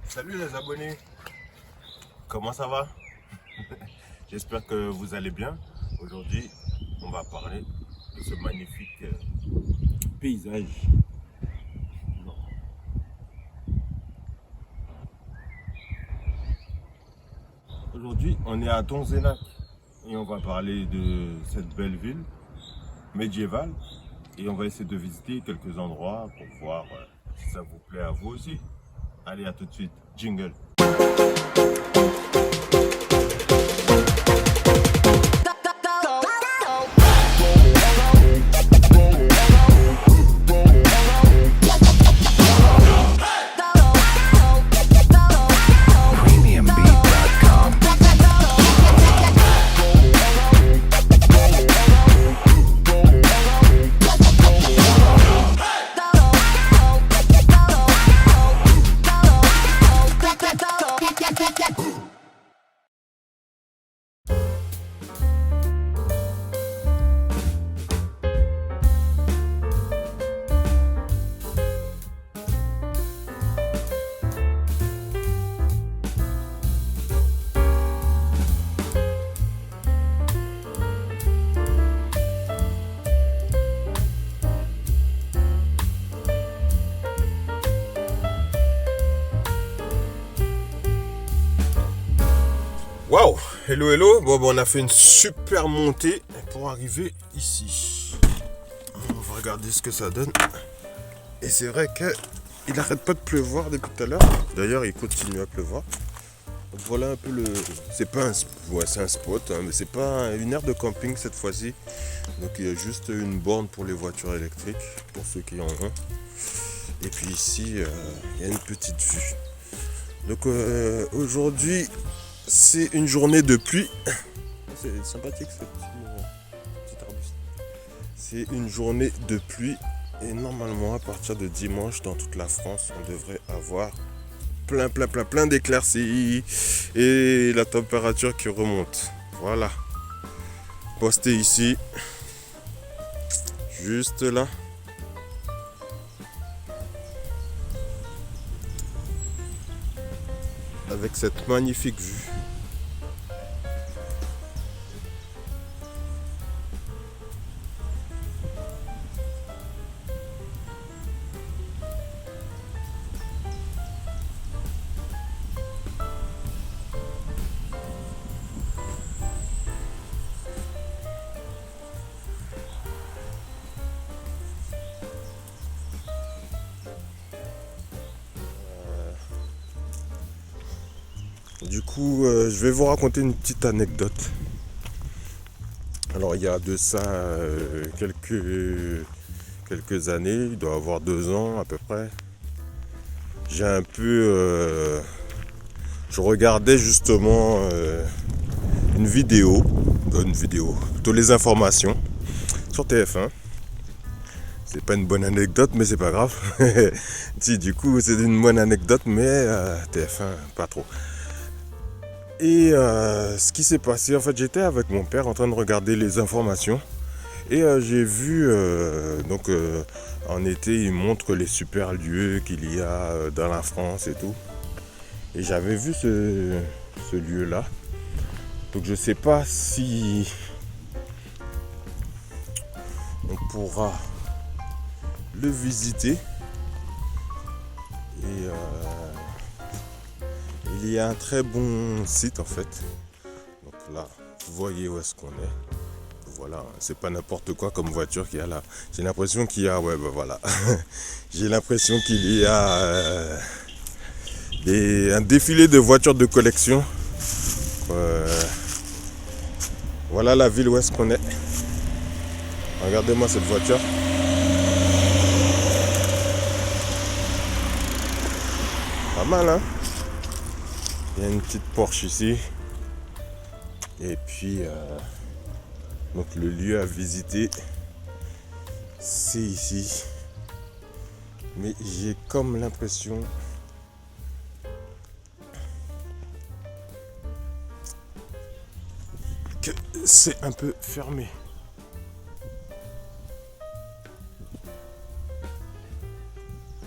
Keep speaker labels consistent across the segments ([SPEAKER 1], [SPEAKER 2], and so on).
[SPEAKER 1] Salut les abonnés, comment ça va? J'espère que vous allez bien. Aujourd'hui, on va parler de ce magnifique paysage. Aujourd'hui, on est à Donzenac et on va parler de cette belle ville médiévale et on va essayer de visiter quelques endroits pour voir si ça vous plaît à vous aussi. Allez, à tout de suite. Jingle. Waouh, hello hello, bon, on a fait une super montée pour arriver ici. On va regarder ce que ça donne. Et c'est vrai que il n'arrête pas de pleuvoir depuis tout à l'heure. D'ailleurs, il continue à pleuvoir. Donc voilà un peu le... C'est pas un... Ouais, c'est un spot, hein, mais c'est pas une aire de camping cette fois-ci. Donc il y a juste une borne pour les voitures électriques, pour ceux qui en ont. Et puis ici, il y a une petite vue. Donc aujourd'hui... C'est une journée de pluie. C'est sympathique ce petit arbuste. C'est une journée de pluie. Et normalement, à partir de dimanche, dans toute la France, on devrait avoir plein d'éclaircies. Et la température qui remonte. Voilà. Posté ici. Juste là. Avec cette magnifique vue. Du coup, je vais vous raconter une petite anecdote. Alors, il y a de ça quelques années, il doit avoir 2 ans à peu près. J'ai un peu... je regardais justement une vidéo, plutôt les informations sur TF1. C'est pas une bonne anecdote, mais c'est pas grave. Si, du coup, c'est une bonne anecdote, mais TF1, pas trop. Et ce qui s'est passé, en fait, j'étais avec mon père en train de regarder les informations. Et j'ai vu, en été, il montre les super lieux qu'il y a dans la France et tout. Et j'avais vu ce lieu-là. Donc je sais pas si on pourra le visiter. Et il y a un très bon site en fait. Donc là, vous voyez où est-ce qu'on est. Voilà, c'est pas n'importe quoi comme voiture qu'il y a là. J'ai l'impression qu'il y a, voilà. J'ai l'impression qu'il y a un défilé de voitures de collection. Voilà la ville où est-ce qu'on est. Regardez-moi cette voiture. Pas mal, hein? Il y a une petite Porsche ici. Et puis, donc le lieu à visiter, c'est ici. Mais j'ai comme l'impression que c'est un peu fermé.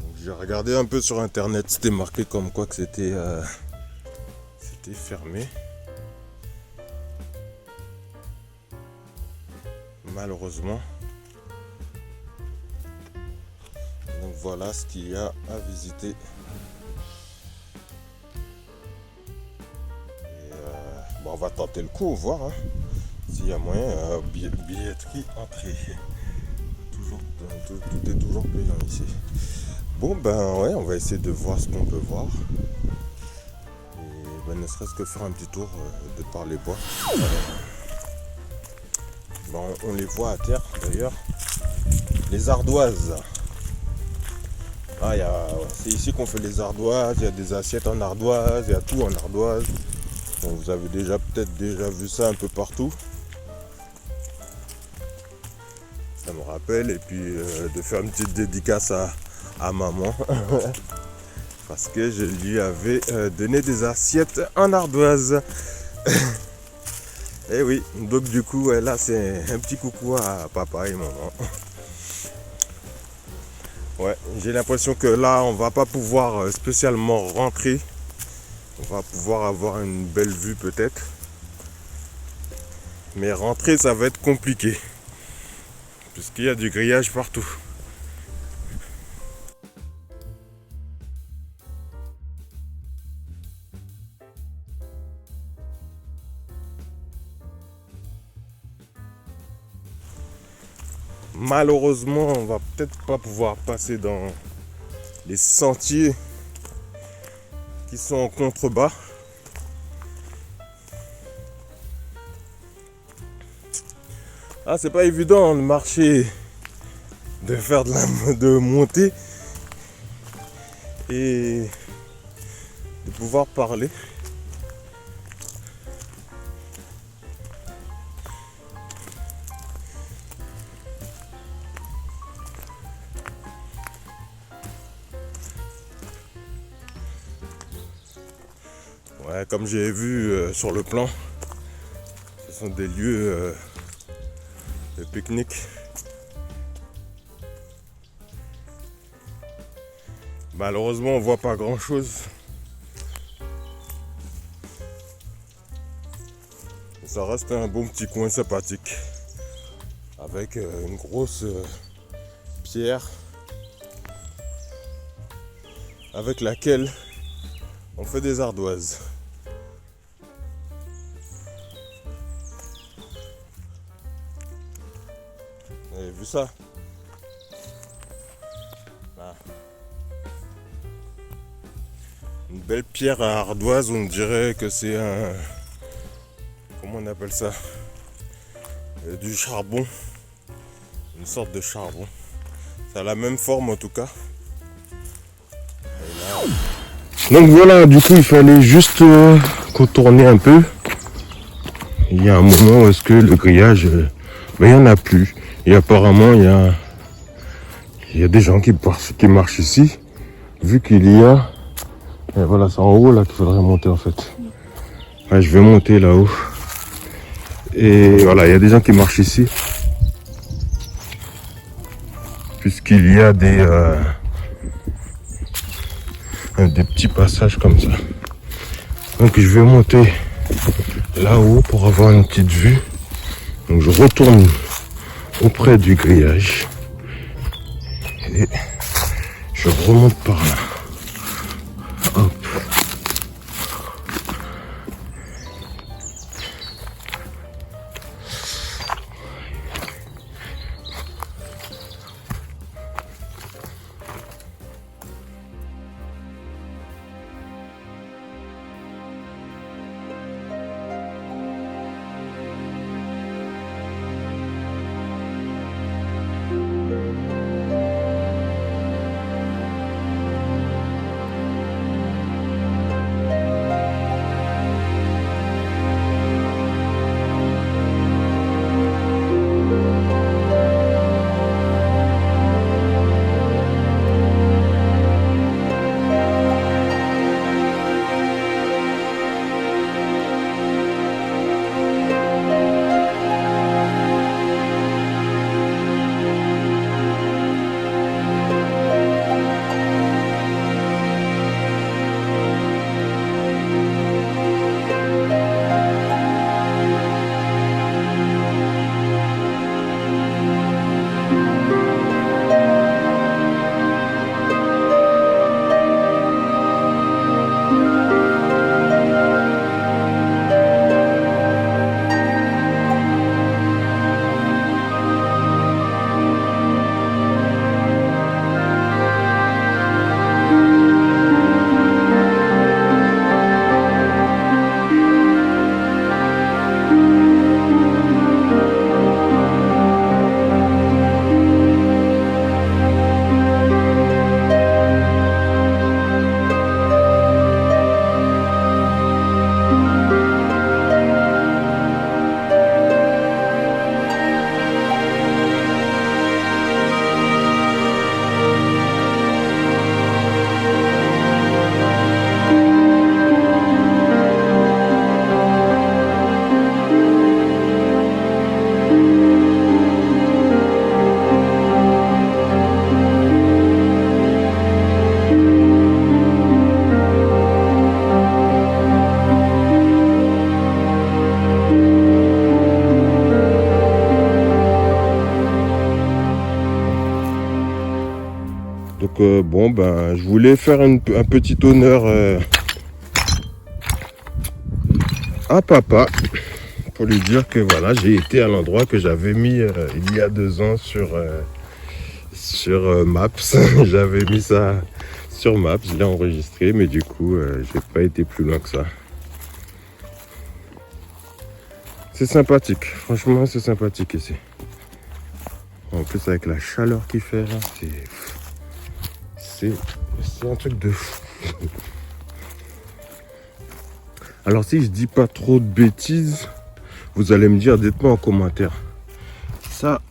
[SPEAKER 1] Donc J'ai regardé un peu sur internet, c'était marqué comme quoi que c'était fermé. Malheureusement. Donc voilà ce qu'il y a à visiter. Et bon, on va tenter le coup, voir hein, s'il y a moyen. Billetterie, entrée. Toujours, tout est toujours payant ici. Bon ben ouais, on va essayer de voir ce qu'on peut voir. Et ben, ne serait-ce que faire un petit tour de par les bois. Ben, on les voit à terre d'ailleurs. Les ardoises. Ah, c'est ici qu'on fait les ardoises, il y a des assiettes en ardoise, il y a tout en ardoise. Bon, vous avez peut-être déjà vu ça un peu partout. Ça me rappelle, et puis de faire une petite dédicace à maman. Parce que je lui avais donné des assiettes en ardoise. Et oui, donc du coup, là c'est un petit coucou à papa et maman. Ouais, j'ai l'impression que là on va pas pouvoir spécialement rentrer. On va pouvoir avoir une belle vue peut-être. Mais rentrer ça va être compliqué. Puisqu'il y a du grillage partout. Malheureusement, on va peut-être pas pouvoir passer dans les sentiers qui sont en contrebas. Ah, c'est pas évident de marcher, de faire de monter et de pouvoir parler. Ouais, comme j'ai vu sur le plan, ce sont des lieux de pique-nique. Malheureusement, on voit pas grand-chose. Ça reste un bon petit coin sympathique avec une grosse pierre avec laquelle on fait des ardoises. Vous avez vu ça? Ah. Une belle pierre à ardoise, on dirait que c'est un... Comment on appelle ça? Du charbon. Une sorte de charbon. Ça a la même forme en tout cas. Donc voilà, du coup il fallait juste contourner un peu. Il y a un moment où est-ce que le grillage, il n'y en a plus. Et apparemment il y a des gens qui marchent ici. Vu qu'il y a... Et voilà, c'est en haut là qu'il faudrait monter en fait. Ouais, je vais monter là-haut. Et voilà, il y a des gens qui marchent ici. Puisqu'il y a des petits passages comme ça. Donc je vais monter là-haut pour avoir une petite vue. Donc je retourne auprès du grillage. Et je remonte par là. Hop. bon, ben, je voulais faire un petit honneur à papa pour lui dire que voilà, j'ai été à l'endroit que j'avais mis il y a 2 ans sur Maps. J'avais mis ça sur Maps, je l'ai enregistré, mais du coup, j'ai pas été plus loin que ça. C'est sympathique, franchement, c'est sympathique ici. En plus, avec la chaleur qu'il fait là, c'est un truc de fou. Alors, si je dis pas trop de bêtises, vous allez me dire, dites-moi en commentaire. Ça,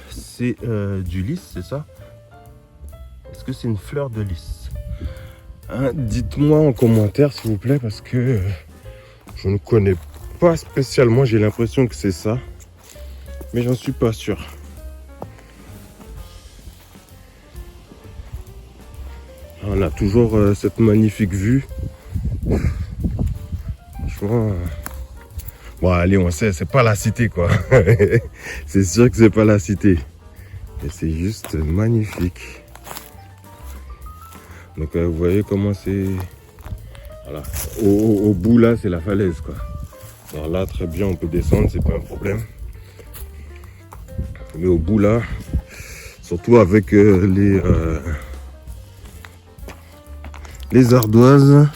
[SPEAKER 1] c'est du lys, c'est ça? Est-ce que c'est une fleur de lys? Hein, dites-moi en commentaire, s'il vous plaît, parce que je ne connais pas spécialement. J'ai l'impression que c'est ça, mais j'en suis pas sûr. On a toujours cette magnifique vue. Franchement, bon, allez, on sait, c'est pas la cité, quoi. C'est sûr que c'est pas la cité. Et c'est juste magnifique. Donc, vous voyez comment c'est... Voilà. Au bout, là, c'est la falaise, quoi. Alors là, très bien, on peut descendre, c'est pas un problème. Mais au bout, là, surtout avec les ardoises,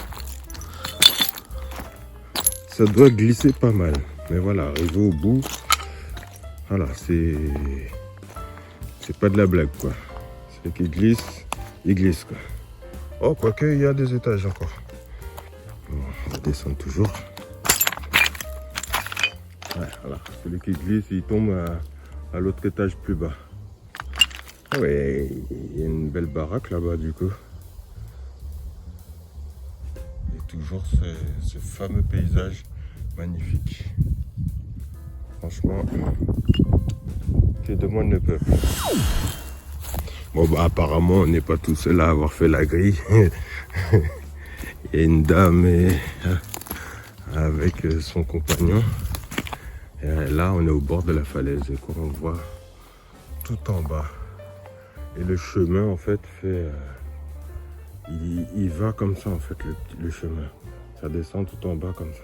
[SPEAKER 1] ça doit glisser pas mal. Mais voilà, arrivé au bout, voilà, c'est pas de la blague, quoi. C'est qu'il glisse, il glisse, quoi. Oh, quoique, il y a des étages encore. Bon, on va descendre toujours. Ouais, voilà, celui qui glisse, il tombe à l'autre étage plus bas. Ah ouais, il y a une belle baraque là-bas, du coup. Toujours ce fameux paysage magnifique. Franchement, que demande le peuple. Bon, bah, apparemment, on n'est pas tout seul à avoir fait la grille. Il y a une dame avec son compagnon. Et là, on est au bord de la falaise et on voit tout en bas. Et le chemin, en fait, il va comme ça, en fait, le chemin. Ça descend tout en bas comme ça.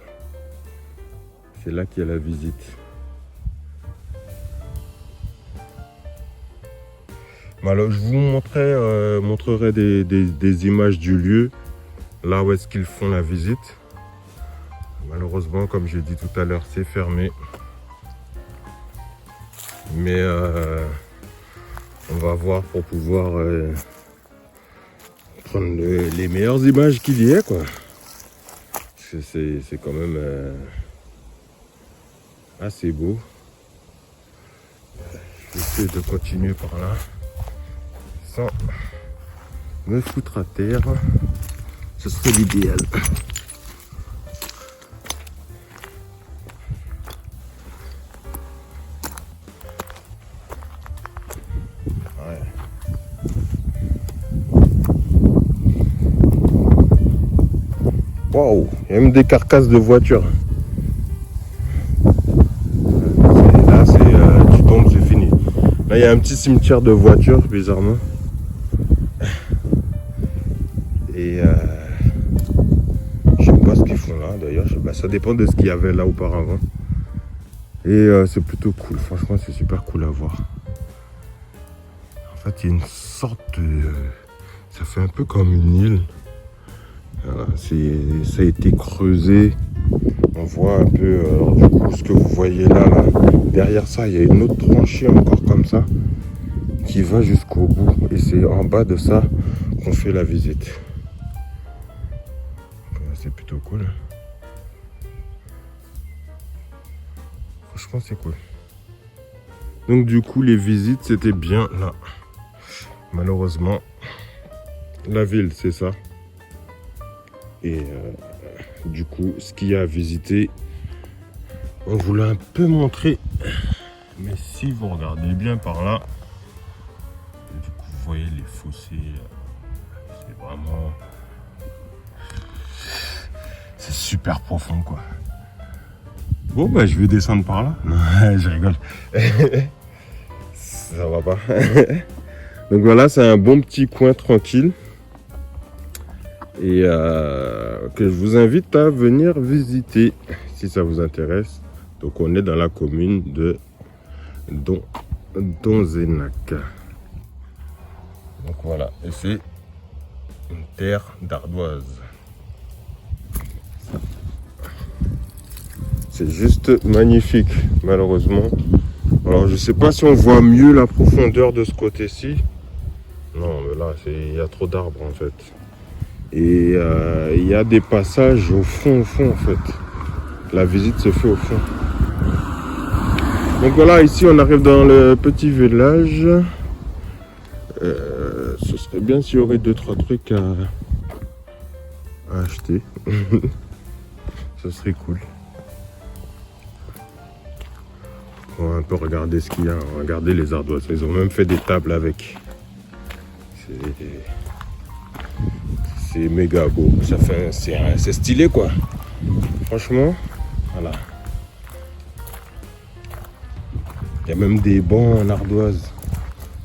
[SPEAKER 1] C'est là qu'il y a la visite. Bon, alors, je vous montrerai des images du lieu, là où est-ce qu'ils font la visite. Malheureusement, comme j'ai dit tout à l'heure, c'est fermé. Mais on va voir pour pouvoir prendre les meilleures images qu'il y ait, quoi. Parce que c'est quand même assez beau. Je vais essayer de continuer par là sans me foutre à terre. Ce serait l'idéal. Waouh, il y a même des carcasses de voitures. Là, tu tombes, c'est fini. Là, il y a un petit cimetière de voitures, bizarrement. Et je sais pas ce qu'ils font là, d'ailleurs. Ça dépend de ce qu'il y avait là auparavant. Et c'est plutôt cool. Franchement, c'est super cool à voir. En fait, il y a une sorte de... Ça fait un peu comme une île. Voilà, ça a été creusé. On voit un peu du coup ce que vous voyez là. Derrière ça, il y a une autre tranchée encore comme ça qui va jusqu'au bout. Et c'est en bas de ça qu'on fait la visite. C'est plutôt cool. Franchement, c'est cool. Donc du coup, les visites, c'était bien là. Malheureusement, la ville, c'est ça. Et du coup, ce qu'il y a à visiter, on vous l'a un peu montré. Mais si vous regardez bien par là, du coup, vous voyez les fossés. C'est vraiment... C'est super profond, quoi. Bon, bah, je vais descendre par là. Non, je rigole. Ça va pas. Donc voilà, c'est un bon petit coin tranquille. et que je vous invite à venir visiter si ça vous intéresse. Donc on est dans la commune de Donzenac. Donc voilà, et c'est une terre d'ardoise. C'est juste magnifique, malheureusement. Alors je sais pas si on voit mieux la profondeur de ce côté-ci. Non, mais là, il y a trop d'arbres en fait. Et il y a des passages au fond en fait. La visite se fait au fond. Donc voilà, ici on arrive dans le petit village. Ce serait bien s'il y aurait 2-3 trucs à acheter. Ce serait cool. On va un peu regarder ce qu'il y a. Regardez les ardoises. Ils ont même fait des tables avec. C'est méga beau. C'est stylé quoi. Franchement, voilà. Il y a même des bancs en ardoise.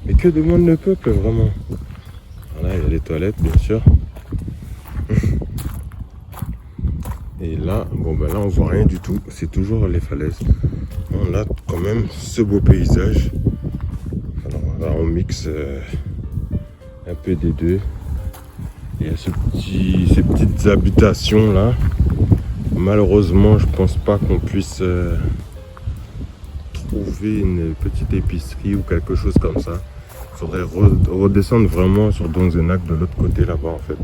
[SPEAKER 1] Mais que demande le peuple vraiment? Voilà, il y a les toilettes bien sûr. Et là, bon ben là on voit rien du tout. C'est toujours les falaises. On a quand même ce beau paysage. Alors là on mixe un peu des deux. Il y a ces petites habitations là. Malheureusement je pense pas qu'on puisse trouver une petite épicerie ou quelque chose comme ça. Il faudrait redescendre vraiment sur Donzenac de l'autre côté là-bas en fait.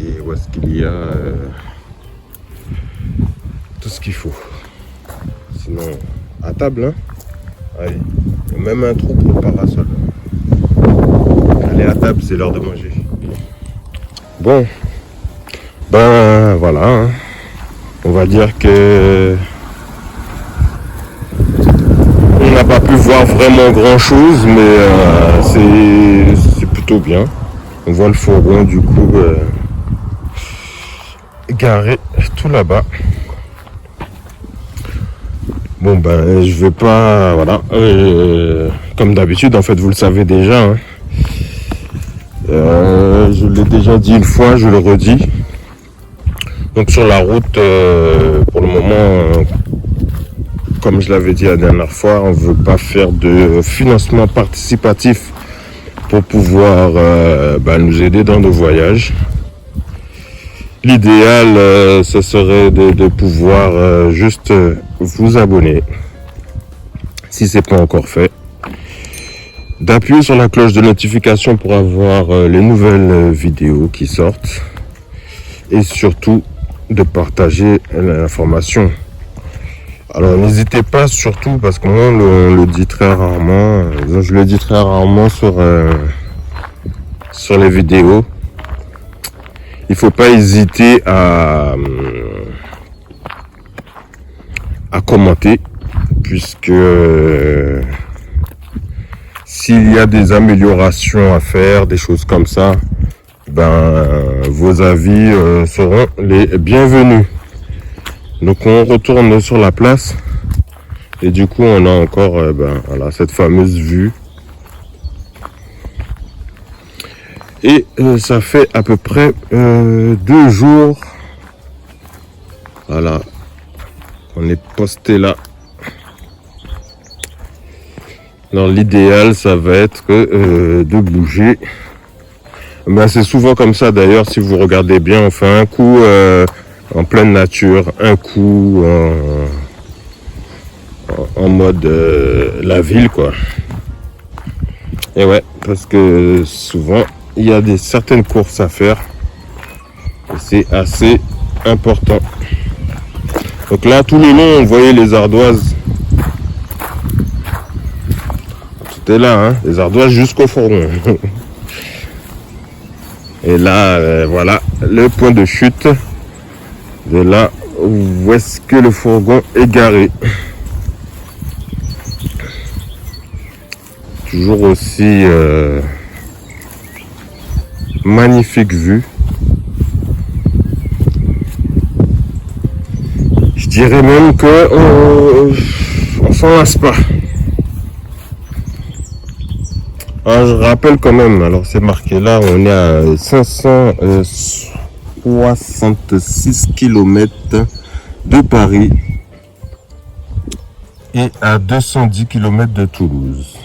[SPEAKER 1] Et où est-ce qu'il y a tout ce qu'il faut. Sinon, à table, hein. Allez, même un trou pour le parasol. Allez, à table, c'est l'heure de manger. Bon, ben voilà. Hein. On va dire que on n'a pas pu voir vraiment grand-chose, mais c'est plutôt bien. On voit le fourgon du coup garé tout là-bas. Bon ben je vais pas, voilà, comme d'habitude en fait vous le savez déjà, hein. Je l'ai déjà dit une fois, je le redis. Donc sur la route, pour le moment, comme je l'avais dit la dernière fois, on veut pas faire de financement participatif pour pouvoir nous aider dans nos voyages. L'idéal, ce serait de pouvoir juste vous abonner, si ce n'est pas encore fait, d'appuyer sur la cloche de notification pour avoir les nouvelles vidéos qui sortent, et surtout de partager l'information. Alors n'hésitez pas surtout, parce que moi on le dit très rarement, je le dis très rarement sur les vidéos. Il faut pas hésiter à commenter, puisque s'il y a des améliorations à faire, des choses comme ça, vos avis seront les bienvenus. Donc on retourne sur la place et du coup on a encore voilà, cette fameuse vue. Et ça fait à peu près 2 jours, voilà, on est posté là. Alors l'idéal ça va être de bouger. C'est souvent comme ça d'ailleurs, si vous regardez bien, on fait un coup en pleine nature, un coup en mode la ville quoi. Et ouais, parce que souvent il y a certaines courses à faire et c'est assez important. Donc là tout le long on voyait les ardoises, tout est là, hein, les ardoises jusqu'au fourgon. Et là voilà le point de chute de là où est-ce que le fourgon est garé. Toujours aussi magnifique vue. Je dirais même que on s'en lasse pas. Alors, je rappelle quand même, alors c'est marqué là, on est à 500 66 km de Paris et à 210 km de Toulouse.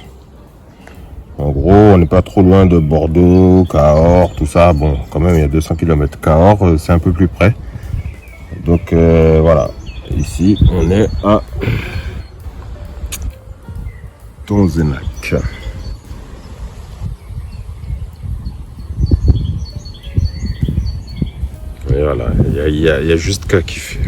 [SPEAKER 1] En gros, on n'est pas trop loin de Bordeaux, Cahors, tout ça. Bon, quand même, il y a 200 km. Cahors, c'est un peu plus près. Donc, voilà. Ici, on est à Tonzenac. Et voilà, il y a juste qu'à kiffer.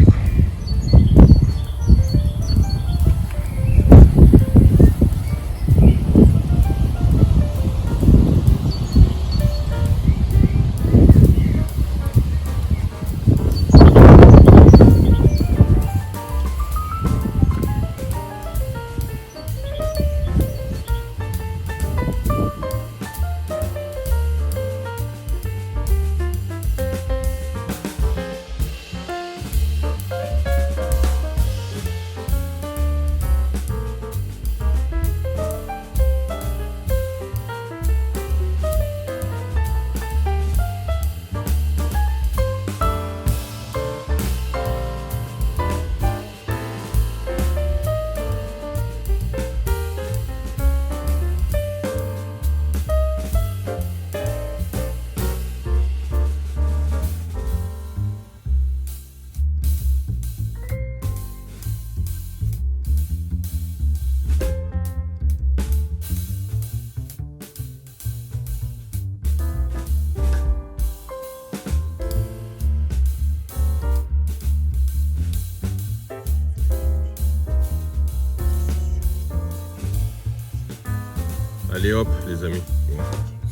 [SPEAKER 1] Allez hop les amis, bon,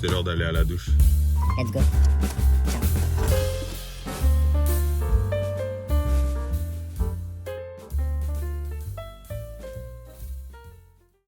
[SPEAKER 1] c'est l'heure d'aller à la douche.
[SPEAKER 2] Let's go.